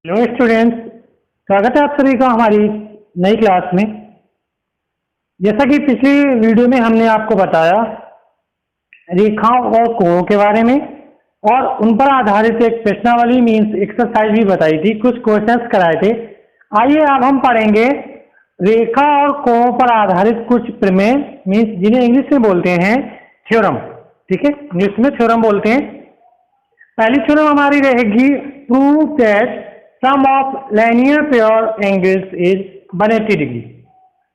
Hello students, स्वागत है आप सभी का हमारी नई क्लास में। जैसा कि पिछली वीडियो में हमने आपको बताया रेखाओं और कोणों के बारे में और उन पर आधारित एक प्रश्नावली मीन्स एक्सरसाइज भी बताई थी, कुछ क्वेश्चंस कराए थे। आइए अब हम पढ़ेंगे रेखा और कोणों पर आधारित कुछ प्रमेय मीन्स जिन्हें इंग्लिश में बोलते हैं थ्योरम। ठीक है, इंग्लिश में थ्योरम बोलते हैं। पहली थ्योरम हमारी रहेगी prove that sum of linear pair angles is 180 degree.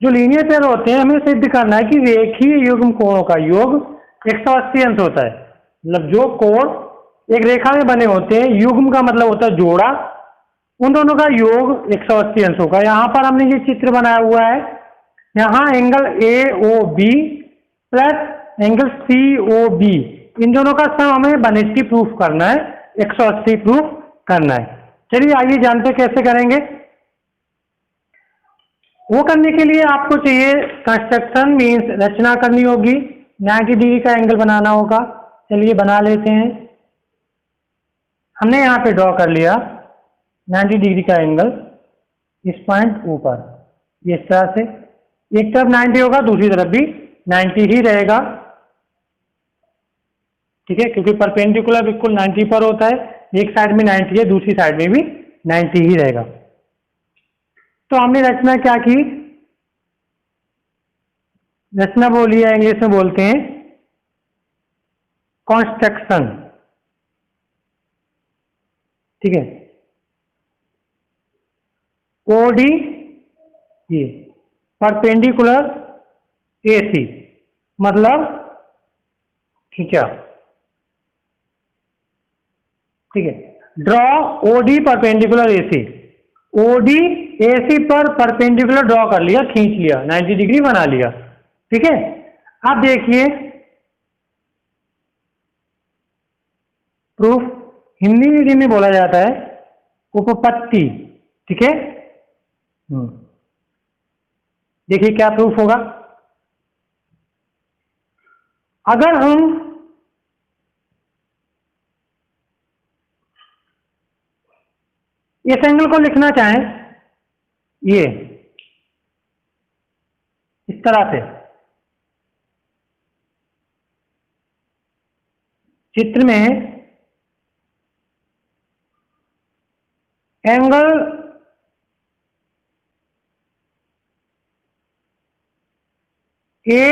जो लीनियर पेयर होते हैं हमें सिद्ध करना है कि रेखीय युग्म कोणों का योग 180 अंश होता है। मतलब जो कोण एक रेखा में बने होते हैं, युग्म का मतलब होता है जोड़ा, उन दोनों का योग 180 अंश होगा। यहाँ पर हमने ये चित्र बनाया हुआ है। यहाँ angle A O B plus angle C O B, इन दोनों का सम हमें 180 प्रूफ करना है, 180 प्रूफ करना है। चलिए आइए जानते कैसे करेंगे। वो करने के लिए आपको चाहिए कंस्ट्रक्शन मीन्स रचना करनी होगी, 90 डिग्री का एंगल बनाना होगा। चलिए बना लेते हैं। हमने यहाँ पे ड्रॉ कर लिया 90 डिग्री का एंगल इस पॉइंट ऊपर, इस तरह से। एक तरफ 90 होगा, दूसरी तरफ भी 90 ही रहेगा। ठीक है, क्योंकि परपेंडिकुलर बिल्कुल 90 पर होता है। एक साइड में 90 है, दूसरी साइड में भी 90 ही रहेगा। तो हमने रचना क्या की, रचना बोली है, इंग्लिश में बोलते हैं कंस्ट्रक्शन। ठीक है, ओडी ये परपेंडिकुलर एसी मतलब खींचा। ठीक है, draw OD perpendicular AC. OD AC पर परपेंडिकुलर ड्रॉ कर लिया, खींच लिया, 90 डिग्री बना लिया। ठीक है, अब देखिए प्रूफ हिंदी मीडियम में बोला जाता है उपपत्ति। ठीक है, देखिए क्या प्रूफ होगा। अगर हम इस एंगल को लिखना चाहें ये इस तरह से, चित्र में angle A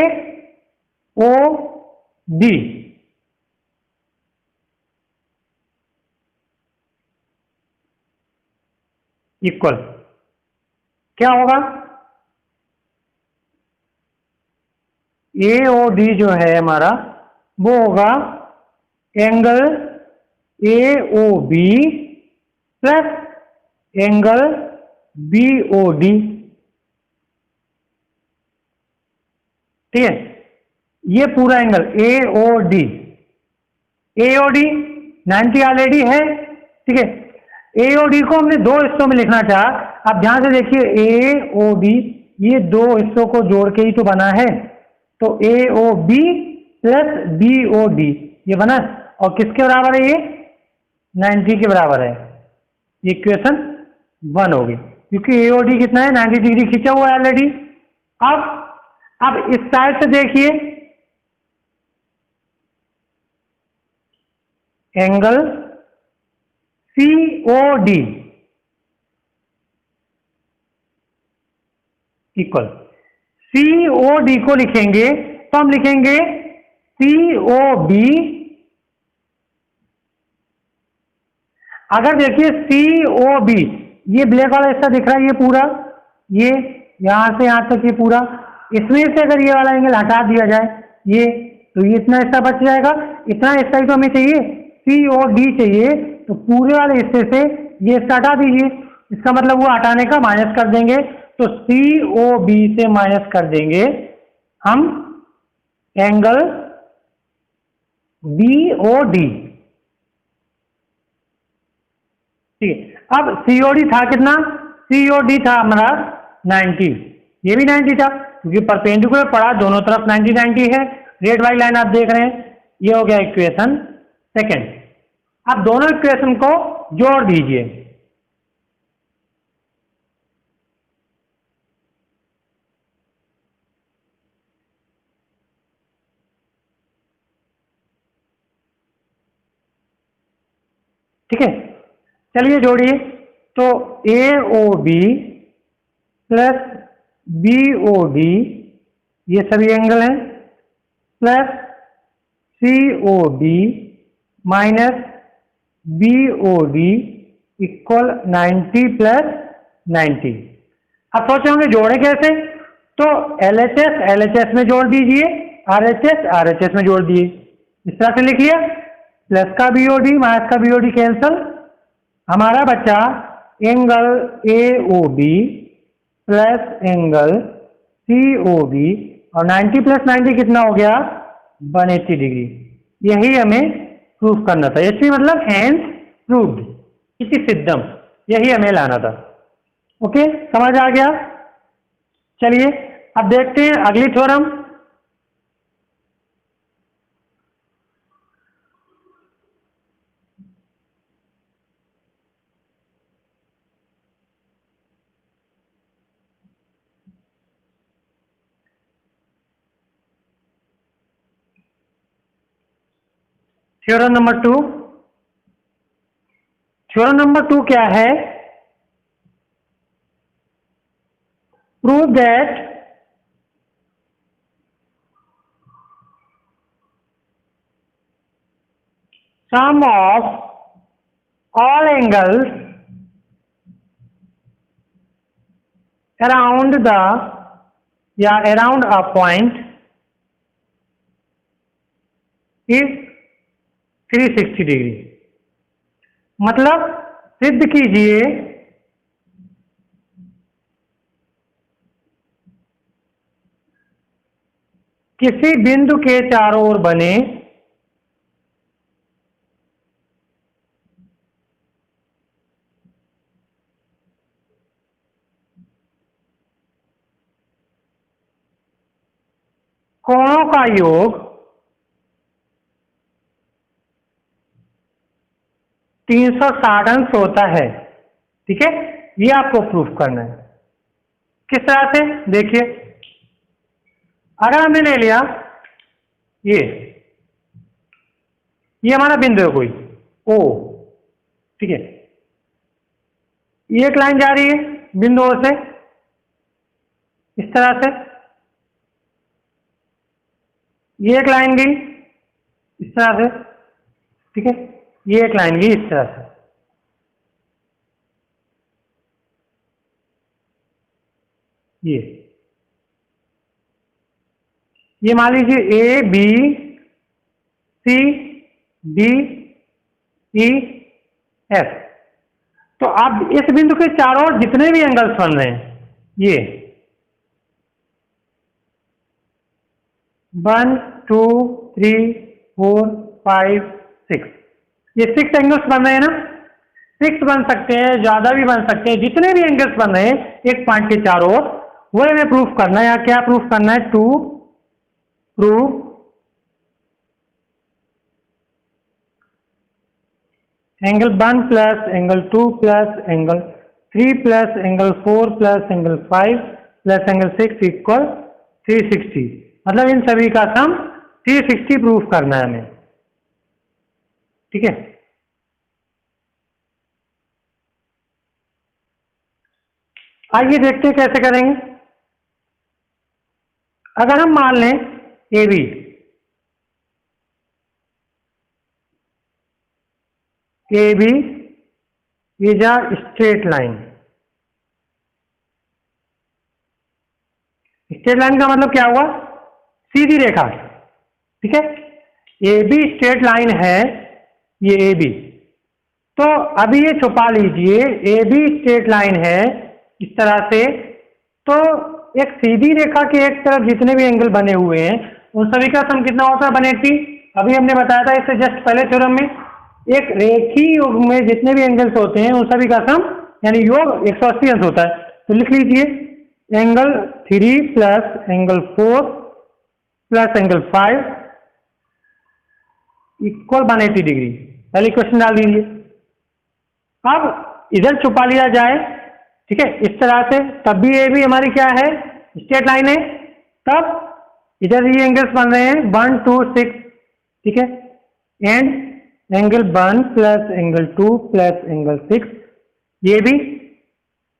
O D equal क्या होगा, ए ओ डी जो है हमारा वो होगा angle A O B plus angle B O D. ठीक है, ये पूरा angle A O D, A O D 90 already है। ठीक है, ए ओ डी को हमने दो हिस्सों में लिखना चाहा। आप ध्यान से देखिए ए ओ डी ये दो हिस्सों को जोड़ के ही तो बना है, तो A O B plus B O D ये बना। और किसके बराबर है ये, 90 के बराबर है। इक्वेशन 1 होगी, क्योंकि ए ओ डी कितना है, 90 डिग्री खींचा हुआ है ऑलरेडी। अब इस साइड से देखिए angle C O D equal C O D को लिखेंगे तो हम लिखेंगे सी ओ बी। अगर देखिए सी ओ बी ये ब्लैक वाला हिस्सा दिख रहा है, ये पूरा, ये यहां से यहां तक ये पूरा, इसमें से अगर ये वाला एंगल हटा दिया जाए ये, तो ये इतना हिस्सा बच जाएगा। इतना हिस्सा ही तो हमें चाहिए, सी ओ डी चाहिए, तो पूरे वाले हिस्से से ये हिस्सा हटा दीजिए। इसका मतलब वो हटाने का माइनस कर देंगे, तो सी ओ बी से माइनस कर देंगे हम एंगल बी ओ डी। ठीक है, अब सीओडी था कितना, सीओडी था हमारा 90, ये भी 90 था, क्योंकि परपेंडिकुलर पड़ा, दोनों तरफ 90 90 है। रेड वाली लाइन आप देख रहे हैं, ये हो गया इक्वेशन सेकंड। अब दोनों इक्वेशन को जोड़ दीजिए। ठीक है, चलिए जोड़िए। तो A O B plus B O D, ये सभी एंगल हैं, plus C O D minus B O D equal 90 plus 90। अब सोचे होंगे जोड़े कैसे, तो LHS LHS में जोड़ दीजिए, RHS RHS में जोड़ दिए, इस तरह से लिख लिया। प्लस का BOD माइनस का BOD कैंसल, हमारा बचा angle AOB plus angle COB, और 90 प्लस 90 कितना हो गया, 180 डिग्री। यही हमें प्रूफ करना था, इसलिए मतलब हैंस प्रूव्ड, इति सिद्धम, यही हमें लाना था। ओके, समझ आ गया। चलिए अब देखते हैं अगली theorem. Theorem number 2। Theorem number 2 क्या है, prove that sum of all angles around the या around a point is 360 degree. मतलब सिद्ध कीजिए किसी बिंदु के चारों ओर बने कोणों का योग 360 अंश होता है। ठीक है, ये आपको प्रूफ करना है। किस तरह से, देखिए, अगर हमने ले लिया ये हमारा बिंदु है कोई ओ, ठीक है, ये एक लाइन जा रही है बिंदु ओ से इस तरह से, ये एक लाइन गई इस तरह से, ठीक है, ये एक लाइन गई इस तरह से, ये मान लीजिए A B C D E F। तो अब इस बिंदु के चारों ओर जितने भी एंगल्स बन रहे हैं, ये 1 2 3 4 5 6, ये 6 एंगल्स बन रहे हैं ना, 6 बन सकते हैं, ज्यादा भी बन सकते हैं, जितने भी एंगल्स बन रहे हैं एक पॉइंट के चारों ओर, वो हमें प्रूफ करना है। या क्या प्रूफ करना है, to prove angle 1 plus angle 2 plus angle 3 plus angle 4 plus angle 5 plus angle 6 equal 360। मतलब इन सभी का सम 360 प्रूफ करना है हमें। ठीक है, आइए देखते हैं कैसे करेंगे। अगर हम मान लें A B, is a straight line. Straight line का मतलब क्या हुआ, सीधी रेखा। ठीक है, ए बी स्ट्रेट लाइन है, ये ए बी। तो अभी ये छुपा लीजिए, ए बी स्ट्रेट लाइन है इस तरह से, तो एक सीधी रेखा के एक तरफ जितने भी एंगल बने हुए हैं उन सभी का सम कितना होता है, 180। अभी हमने बताया था इससे जस्ट पहले थ्योरम में, एक रेखीय योग में जितने भी एंगल्स होते हैं उन सभी का सम यानी योग 180 अंश होता है। तो लिख लीजिए angle 3 plus angle 4 plus angle 5 equal 180 degree. पहले क्वेश्चन डाल दीजिए। अब इधर छुपा लिया जाए, ठीक है, इस तरह से, तब भी ये भी हमारी क्या है, स्ट्रेट लाइन है। तब इधर ये एंगल्स बन रहे हैं 1 2 6, ठीक है, and angle 1 plus angle 2 plus angle 6, ये भी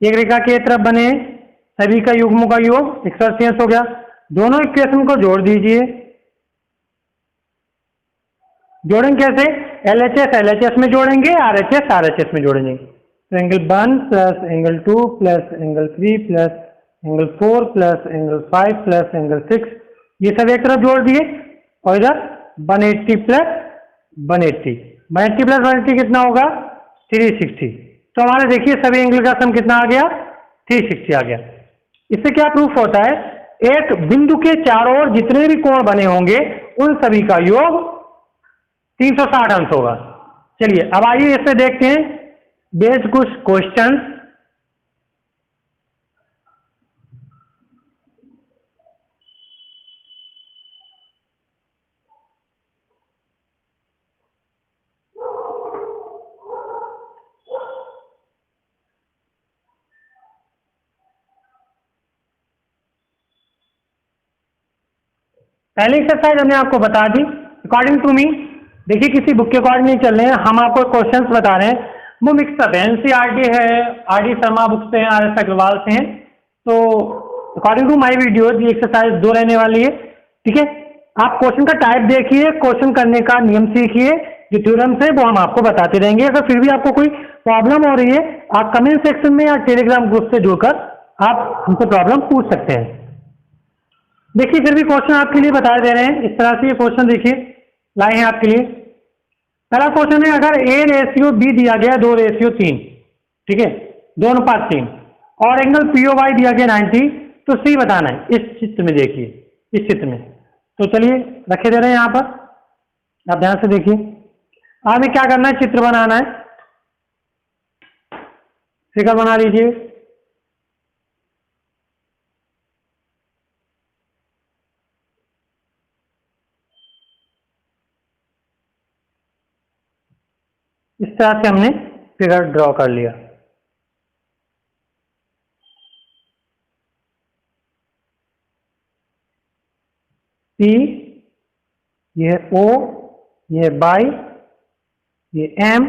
एक रेखा की तरफ बने हैं, सभी का युग्मों का योग 180 हो गया। दोनों इक्वेशन को जोड़ दीजिए। जोड़ेंगे कैसे? LHS में जोड़ेंगे, RHS में जोड़ेंगे। तो angle 1 plus angle 2 plus angle 3 plus angle 4 plus angle 5 plus angle 6, ये सब एक तरफ जोड़ दिए। और इधर 180 प्लस 180, 180 प्लस 180 कितना होगा? 360। तो हमारे देखिए सभी एंगल का सम कितना आ गया? 360 आ गया। इससे क्या प्रूफ होता है? एक बिंदु के चारों ओर जितने भी कोण बने होंगे उन सभी का योग 360 अंश होगा। चलिए अब आइए इससे देखते हैं बेस्ड कुछ क्वेश्चन। पहली एक्सरसाइज हमने आपको बता दी अकॉर्डिंग टू मी। देखिए किसी बुक के अकॉर्डिंग नहीं चल रहे हैं, हम आपको क्वेश्चंस बता रहे हैं। वो मिक्सअप है, NCERT है, RD शर्मा बुक से हैं, RS अग्रवाल से हैं। तो अकॉर्डिंग टू माय वीडियो ये एक्सरसाइज 2 रहने वाली है। ठीक है, आप क्वेश्चन का टाइप देखिए, क्वेश्चन करने का नियम सीखिए, जो थ्योरम्स है वो हम आपको बताते रहेंगे। अगर फिर भी आपको कोई प्रॉब्लम हो रही है, आप कमेंट सेक्शन में या टेलीग्राम ग्रुप से जुड़कर आप हमसे प्रॉब्लम पूछ सकते हैं। देखिए फिर भी क्वेश्चन आपके लिए बता दे रहे हैं। इस तरह से ये क्वेश्चन देखिए लाए हैं आपके लिए। पहला क्वेश्चन है, अगर A/B दिया गया 2/3, ठीक है, 2:3, और एंगल POY दिया गया 90, तो C बताना है। इस चित्र में देखिए, इस चित्र में। तो चलिए रखे दे रहे हैं यहाँ पर, आप ध्यान से देखिए। हमें क्या करना है? चित्र बनाना है। फिगर बना लीजिए। इस तरह से हमने फिगर ड्रॉ कर लिया। P, ये O, ये Y, ये M,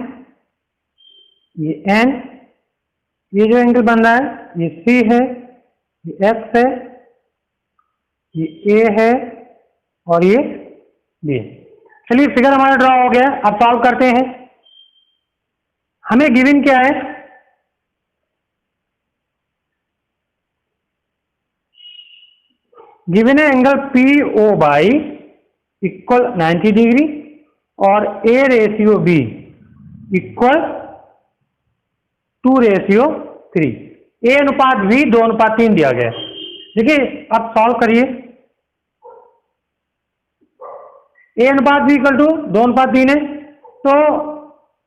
ये N, ये जो एंगल बन रहा है ये C है, ये X है, ये A है और ये B है। चलिए फिगर हमारा ड्रॉ हो गया। अब सॉल्व करते हैं। हमें गिवन क्या है? गिवन है एंगल POY इक्वल 90 डिग्री और A/B इक्वल 2/3। A/B 2:3 दिया गया। देखिए अब सॉल्व करिए। A/B इक्वल टू 2:3 है, तो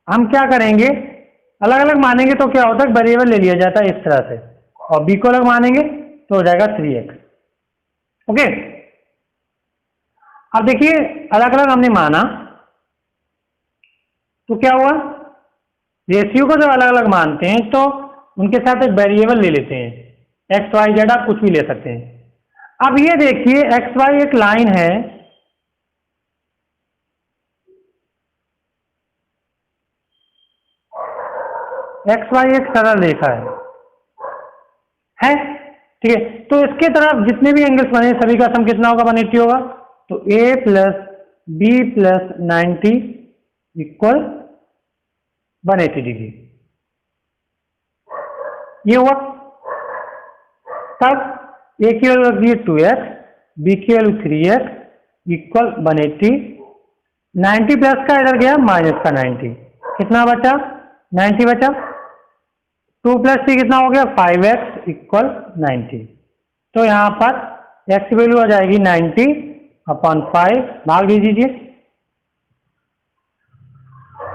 हम क्या करेंगे? अलग अलग मानेंगे तो क्या होता है? वेरिएबल ले लिया जाता है इस तरह से, और B को अलग मानेंगे तो हो जाएगा 3x। ओके, अब देखिए अलग अलग हमने माना तो क्या हुआ? रेशियो को जब अलग अलग मानते हैं तो उनके साथ एक वेरिएबल ले लेते हैं, x y z, आप कुछ भी ले सकते हैं। अब ये देखिए x y एक लाइन है, XY एक सरल रेखा है, ठीक है। तो इसके तरफ जितने भी एंगल्स बने सभी का सम कितना होगा? 180 होगा। तो A plus B plus 90 equal 180 degree, ये हुआ। तब A की वैल्यू रख दिए 2x, B की वैल्यू 3x इक्वल 180। 90 प्लस का इधर गया माइनस का 90, कितना बचा? 90 बचा। 2 प्लस 3 कितना हो गया? 5x equal 90। तो यहां पर x की वैल्यू आ जाएगी 90/5, भाग दीजिए।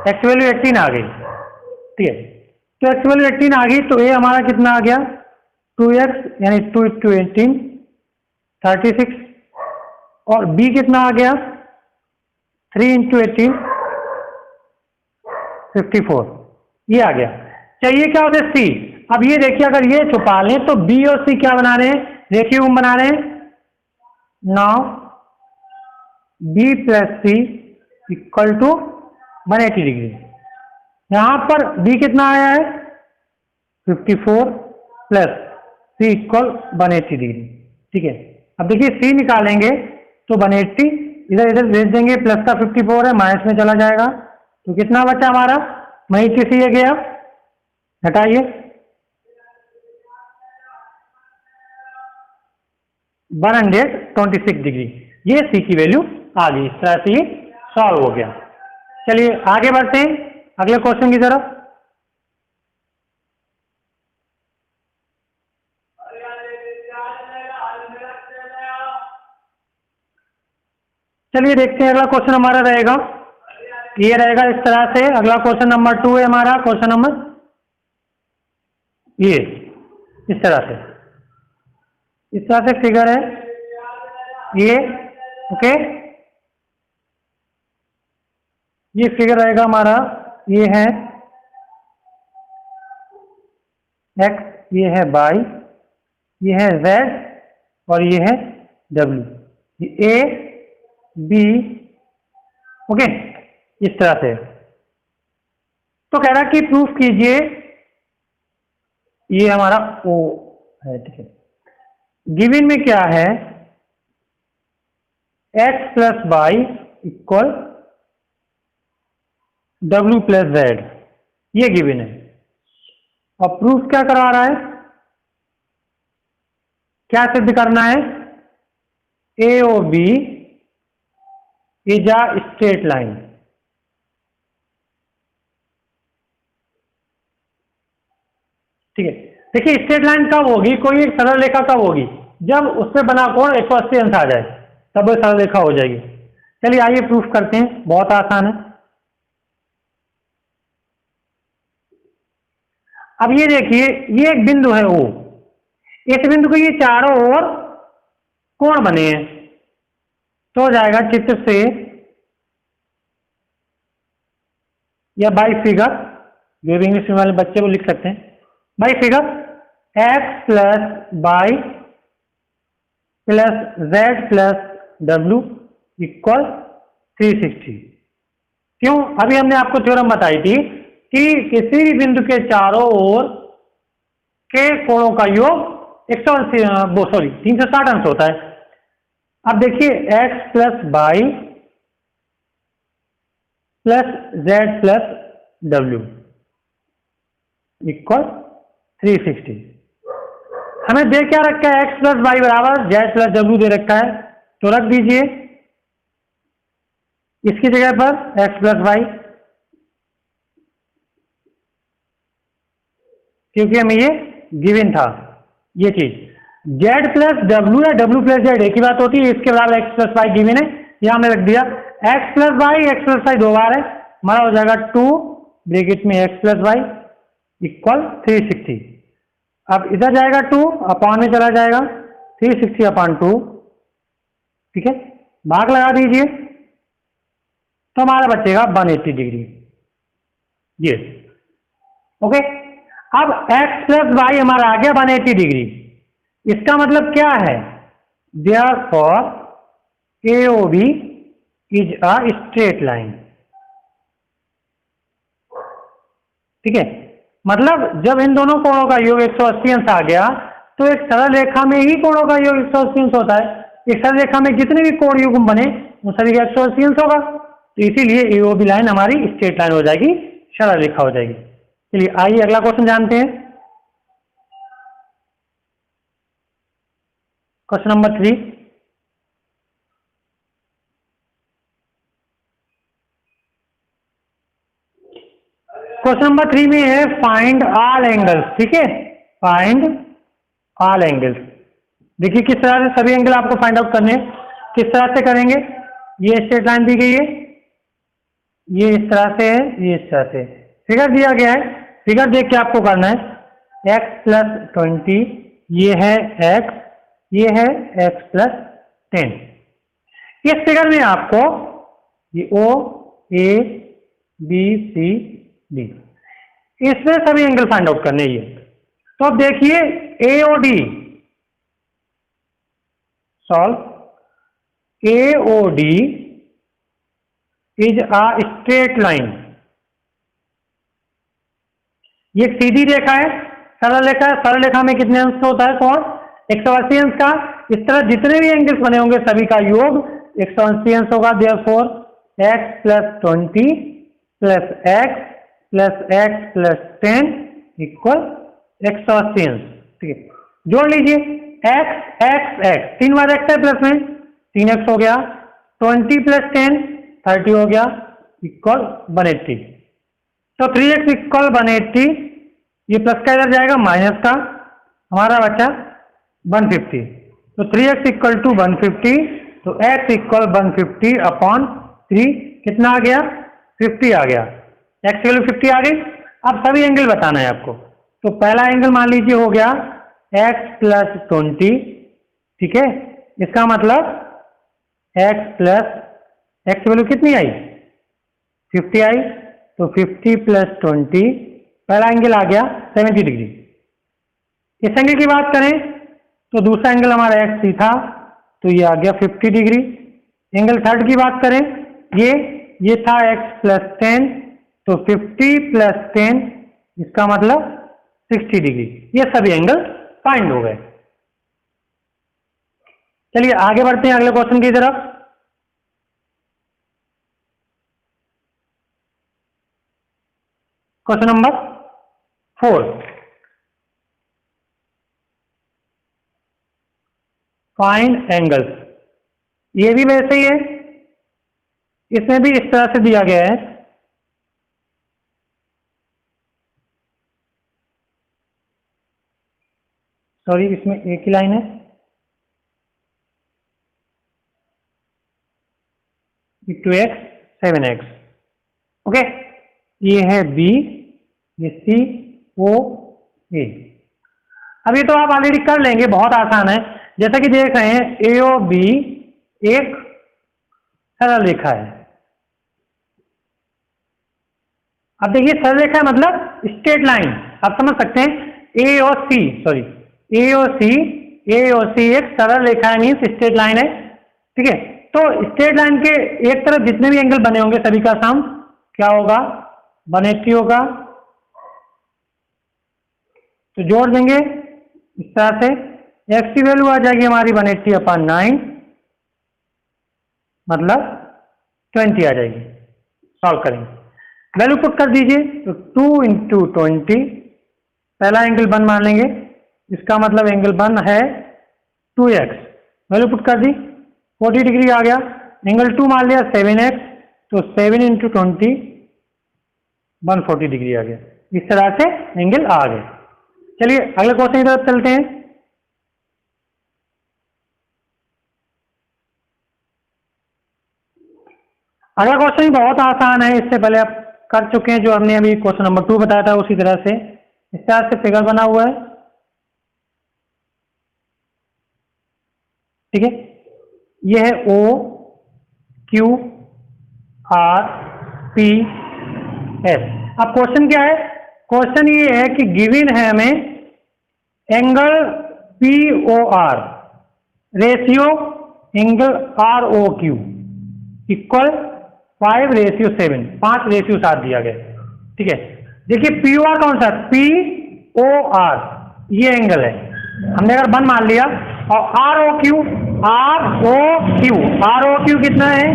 x की वैल्यू 18 आ गई, ठीक है। तो x की वैल्यू 18 आ गई, तो a हमारा कितना आ गया? 2x यानी 2 × 18 36, और b कितना आ गया? 3 × 18 54, ये आ गया। चाहिए क्या होता है? C। अब ये देखिए अगर ये छुपा लें तो B और C क्या बना रहे हैं? रेखीय गुण बना रहे हैं। Now B plus C equal to 180 degree. यहां पर बी कितना आया है 54 प्लस सी इक्वल 180 डिग्री। ठीक है, अब देखिए सी निकालेंगे तो 180 इधर इधर भेज देंगे, प्लस का 54 है माइनस में चला जाएगा, तो कितना बचा हमारा 180 से ये गया, हटाइए 126 डिग्री। ये सी की वैल्यू आ गई। इस तरह से ये सॉल्व हो गया। चलिए आगे बढ़ते हैं अगले क्वेश्चन की तरफ। चलिए देखते हैं अगला क्वेश्चन हमारा रहेगा, ये रहेगा इस तरह से। अगला क्वेश्चन नंबर 2 है हमारा, क्वेश्चन नंबर ये इस तरह से फिगर है ये। ओके, ये फिगर रहेगा हमारा, ये है x, ये है y, ये है z और ये है w, ये a b। ओके, इस तरह से। तो कह रहा कि प्रूफ कीजिए, ये हमारा o है। ठीक है, गिवन में क्या है x plus y equal w plus z, ये गिवन है। और प्रूफ क्या करवा रहा है, क्या सिद्ध करना है, A O B is a straight line. ठीक है, देखिए स्ट्रेट लाइन कब होगी, कोई एक सरल रेखा कब होगी, जब उससे बना कोण 180 अंश आ जाए, तब वो सरल रेखा हो जाएगी। चलिए आइए प्रूफ करते हैं, बहुत आसान है। अब ये देखिए, ये एक बिंदु है ओ, इस बिंदु को ये चारों ओर कोण बने हैं, तो हो जाएगा चित्र से या बाई फिगर, जो भी इंग्लिश वाले बच्चे वो लिख सकते हैं, by figure x plus y plus z plus डब्ल्यू इक्वल 360। क्यों, अभी हमने आपको थ्योरम बताई थी कि किसी भी बिंदु के चारों ओर के कोणों का योग 360 अंश होता है। अब देखिए x plus y plus z plus डब्ल्यू इक्वल 360। हमें दे क्या रखा है, x प्लस वाई बराबर जेड प्लस डब्ल्यू दे रखा है, तो रख दीजिए इसकी जगह पर x प्लस वाई, क्योंकि हमें ये गिवन था ये चीज। z प्लस डब्ल्यू या w प्लस जेड एक ही बात होती है, इसके बराबर x प्लस वाई गिवन है, यहां हमने रख दिया। x प्लस वाई 2 बार है, हमारा हो जाएगा 2 ब्रैकेट में x प्लस वाई इक्वल 360। अब इधर जाएगा 2 अपॉन में चला जाएगा 360 अपॉन 2। ठीक है, भाग लगा दीजिए तो हमारा बचेगा 180 डिग्री। ये ओके, अब x प्लस वाई हमारा आ गया 180 डिग्री। इसका मतलब क्या है, therefore AOB is a straight line. ठीक है, मतलब जब इन दोनों कोणों का योग 180 अंश आ गया, तो एक सरल रेखा में ही कोणों का योग 180 अंश होता है। एक सरल रेखा में जितने भी कोण युग्म बने उन सभी का 180 अंश होगा, तो इसीलिए AOB लाइन हमारी स्ट्रेट लाइन हो जाएगी, सरल रेखा हो जाएगी। चलिए आइए अगला क्वेश्चन जानते हैं, क्वेश्चन नंबर 3। क्वेश्चन नंबर 3 में है फाइंड ऑल एंगल्स। ठीक है, फाइंड ऑल एंगल्स। देखिए किस तरह से सभी एंगल आपको फाइंड आउट करने हैं, किस तरह से करेंगे। ये स्ट्रेट लाइन दी गई है, ये इस तरह से है, ये इस तरह से फिगर दिया गया है। फिगर देख के आपको करना है x प्लस 20, ये है x, ये है x प्लस 10। इस फिगर में आपको ये O A B C D, इसमें सभी एंगल फाइंड आउट करने ही है। तो अब देखिए AOD solve, AOD is a straight line. ये एक सीधी रेखा है, सरल रेखा है। सरल रेखा में कितने अंश होता है कोण? 180 अंश का। इस तरह जितने भी एंगल्स बने होंगे सभी का योग 180 अंश होगा। Therefore x plus 20 plus x plus x plus 10 equal 180 अंश। ठीक है, जोड़ लीजिए x x x, 3 बार x है प्लस में 3x हो गया, 20 प्लस 10 30 हो गया, इक्वल 180। तो 3x इक्वल 180, ये प्लस का इधर जाएगा माइनस का, हमारा बचा 150। तो 3x इक्वल टू 150, तो x इक्वल 150 अपॉन 3 कितना आ गया? 50 आ गया। x की वैल्यू 50 आ गई। अब सभी एंगल बताना है आपको। तो पहला एंगल मान लीजिए हो गया x प्लस 20, ठीक है। इसका मतलब x प्लस x की वैल्यू कितनी आई? 50 आई। तो 50 प्लस 20, पहला एंगल आ गया 70 डिग्री। इस एंगल की बात करें तो दूसरा एंगल हमारा x थी था, तो ये आ गया 50 डिग्री। एंगल थर्ड की बात करें, ये था x प्लस 10, तो 50 प्लस 10, इसका मतलब 60 डिग्री। ये सभी एंगल फाइंड हो गए। चलिए आगे बढ़ते हैं अगले क्वेश्चन की तरफ। Question number 4, find angles. ये भी वैसे ही है, इसमें भी इस तरह से दिया गया है। सॉरी, इसमें एक ही लाइन है। Two x 7x। ओके, ये है B, ये C, O, A। अब ये तो आप ऑलरेडी कर लेंगे, बहुत आसान है। जैसा कि देख रहे हैं AOB एक सरल रेखा है। अब देखिए सरल रेखा मतलब स्ट्रेट लाइन, आप समझ सकते हैं। AOC एक सरल रेखा है, मीन्स स्ट्रेट लाइन है। ठीक है, तो स्ट्रेट लाइन के एक तरफ जितने भी एंगल बने होंगे सभी का सम क्या होगा? 180 होगा। तो जोड़ देंगे इस तरह से, x की वैल्यू आ जाएगी हमारी 180 अपॉन 9, मतलब 20 आ जाएगी। सॉल्व करेंगे, वैल्यू पुट कर दीजिए। तो 2 इंटू 20, पहला एंगल 1 मान लेंगे, इसका मतलब एंगल 1 है 2x। वैल्यू पुट कर दी, 40 डिग्री आ गया। एंगल 2 मान लिया 7x, तो 7 इंटू 20 140 डिग्री आ गया। इस तरह से एंगल आ गए। चलिए अगले क्वेश्चन की तरफ चलते हैं। अगला क्वेश्चन बहुत आसान है, इससे पहले आप कर चुके हैं। जो हमने अभी क्वेश्चन नंबर 2 बताया था उसी तरह से इस तरह से फिगर बना हुआ है। ठीक है, यह है O Q R P S। अब क्वेश्चन क्या है? क्वेश्चन ये है कि गिवन है हमें angle POR ratio angle ROQ equal 5:7, 5:7 दिया गया। ठीक है, देखिए POR कौन सा? POR ये एंगल है, हमने अगर 1 मान लिया। और ROQ कितना है?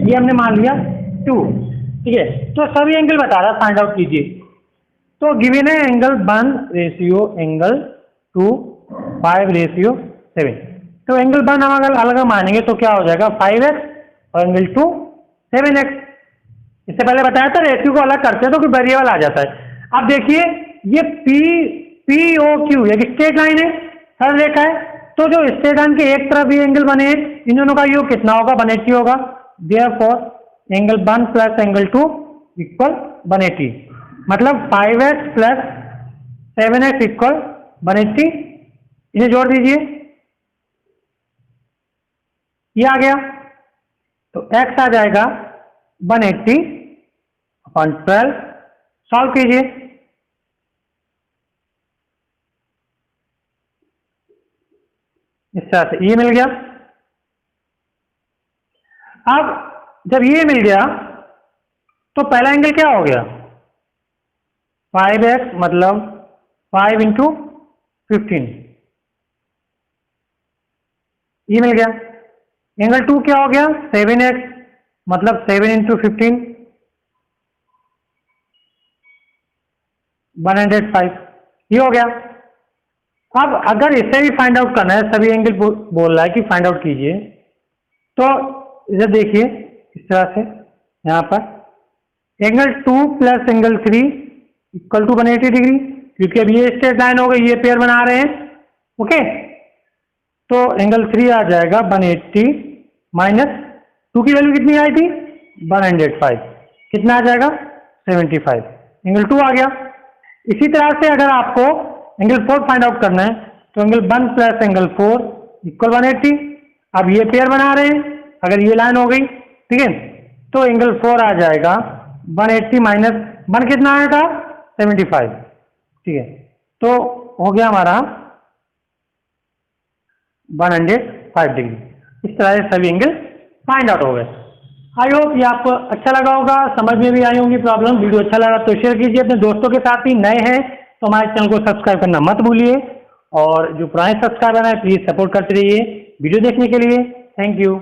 ये हमने मान लिया 2। ठीक है, तो सभी एंगल बता रहा, फाइंड आउट कीजिए। तो गिवन है एंगल 1 रेशियो एंगल 2 5:7। तो एंगल 1 हम अगर अलग मानेंगे तो क्या हो जाएगा? 5x और एंगल 2 7x। इससे पहले बताया था रेशियो को अलग करते हैं तो कोई वेरिएबल आ जाता है। अब देखिए ये POQ एक स्ट्रेट लाइन है, सरल रेखा है। तो जो स्ट्रेट लाइन के एक तरफ ये एंगल बने हैं, इन दोनों का योग कितना होगा? 180 होगा। Therefore angle 1 plus angle 2 equal 180, मतलब 5x प्लस 7x इक्वल 180। इन्हें जोड़ दीजिए, ये आ गया। तो x आ जाएगा 180 अपॉन 12। सॉल्व कीजिए, इस तरह से ये मिल गया। अब जब ये मिल गया तो पहला एंगल क्या हो गया 5x मतलब 5 इंटू 15 ये मिल गया। एंगल 2 क्या हो गया 7x मतलब 7 इंटू 15 105 ये हो गया। अब अगर इसे भी फाइंड आउट करना है, सभी एंगल बोल रहा है कि फाइंड आउट कीजिए, तो इधर देखिए इस तरह से यहाँ पर angle 2 plus angle 3 equal to 180 degree, क्योंकि अब ये स्ट्रेट लाइन हो गई, ये पेयर बना रहे हैं। ओके, तो एंगल 3 आ जाएगा 180 माइनस 2 की वैल्यू कितनी आई थी 105, कितना आ जाएगा 75, एंगल 2 आ गया। इसी तरह से अगर आपको एंगल 4 फाइंड आउट करना है तो एंगल 1 प्लस एंगल 4 इक्वल 180। अब ये पेयर बना रहे हैं, अगर ये लाइन हो गई, ठीक है, तो एंगल 4 आ जाएगा 180 माइनस 1 कितना आया था 75, ठीक है, तो हो गया हमारा 105 डिग्री। इस तरह से सभी एंगल फाइंड आउट हो गए। आई होप ये आपको अच्छा लगा होगा, समझ में भी आई होंगी प्रॉब्लम। वीडियो अच्छा लगा तो शेयर कीजिए अपने दोस्तों के साथ। ही नए हैं तो हमारे चैनल को सब्सक्राइब करना मत भूलिए, और जो पुराने सब्सक्राइबर हैं प्लीज सपोर्ट करते रहिए। वीडियो देखने के लिए थैंक यू।